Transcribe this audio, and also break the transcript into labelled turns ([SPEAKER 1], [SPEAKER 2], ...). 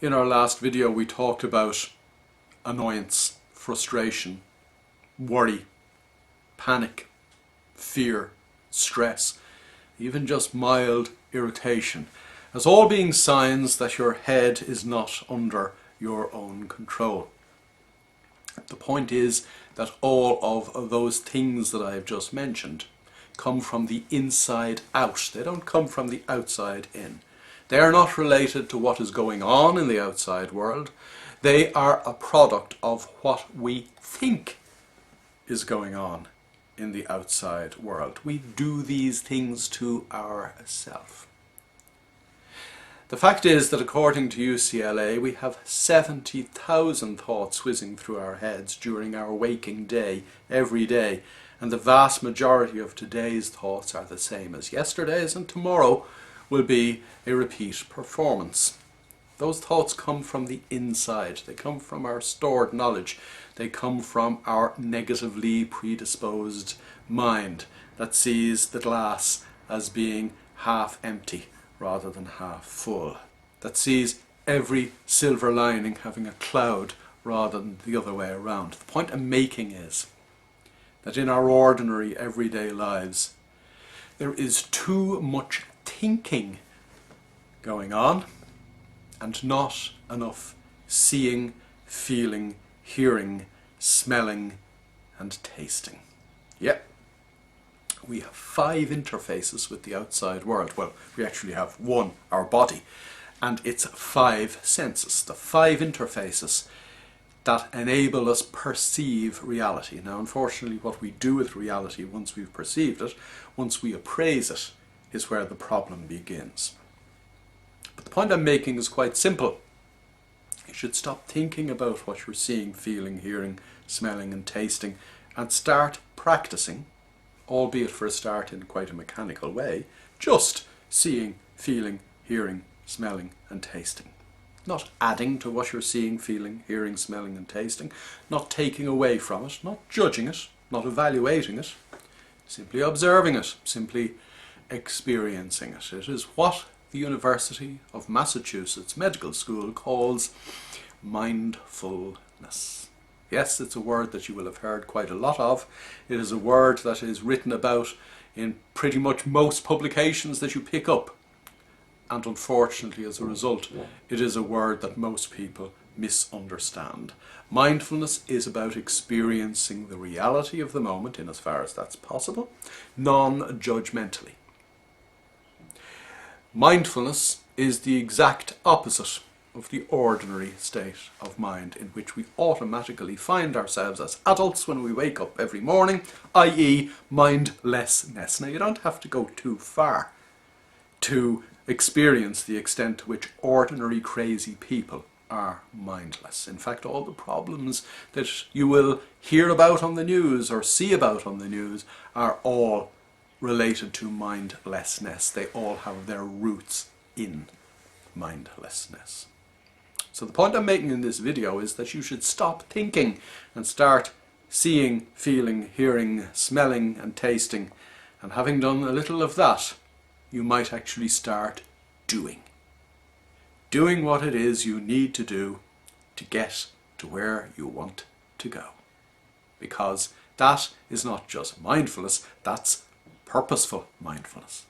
[SPEAKER 1] In our last video we talked about annoyance, frustration, worry, panic, fear, stress, even just mild irritation, as all being signs that your head is not under your own control. The point is that all of those things that I have just mentioned come from the inside out. They don't come from the outside in. They are not related to what is going on in the outside world. They are a product of what we think is going on in the outside world. We do these things to ourselves. The fact is that according to UCLA, we have 70,000 thoughts whizzing through our heads during our waking day, every day, and the vast majority of today's thoughts are the same as yesterday's, and tomorrow will be a repeat performance. Those thoughts come from the inside. They come from our stored knowledge. They come from our negatively predisposed mind that sees the glass as being half empty rather than half full, that sees every silver lining having a cloud rather than the other way around. The point I'm making is that in our ordinary everyday lives there is too much thinking going on and not enough seeing, feeling, hearing, smelling and tasting. Yep. We have 5 interfaces with the outside world. Well, we actually have one, our body, and it's 5 senses, the 5 interfaces that enable us perceive reality. Now, unfortunately, what we do with reality once we've perceived it, once we appraise it, is where the problem begins. But the point I'm making is quite simple. You should stop thinking about what you're seeing, feeling, hearing, smelling and tasting and start practicing, albeit for a start in quite a mechanical way, just seeing, feeling, hearing, smelling and tasting. Not adding to what you're seeing, feeling, hearing, smelling and tasting, not taking away from it, not judging it, not evaluating it, simply observing it, simply experiencing it. It is what the University of Massachusetts Medical School calls mindfulness. Yes, it's a word that you will have heard quite a lot of. It is a word that is written about in pretty much most publications that you pick up. And unfortunately, as a result, it is a word that most people misunderstand. Mindfulness is about experiencing the reality of the moment, in as far as that's possible, non-judgmentally. Mindfulness is the exact opposite of the ordinary state of mind in which we automatically find ourselves as adults when we wake up every morning, i.e. mindlessness. Now, you don't have to go too far to experience the extent to which ordinary crazy people are mindless. In fact, all the problems that you will hear about on the news or see about on the news are all related to mindlessness. They all have their roots in mindlessness. So the point I'm making in this video is that you should stop thinking and start seeing, feeling, hearing, smelling and tasting. And having done a little of that, you might actually start doing. Doing what it is you need to do to get to where you want to go. Because that is not just mindfulness, that's purposeful mindfulness.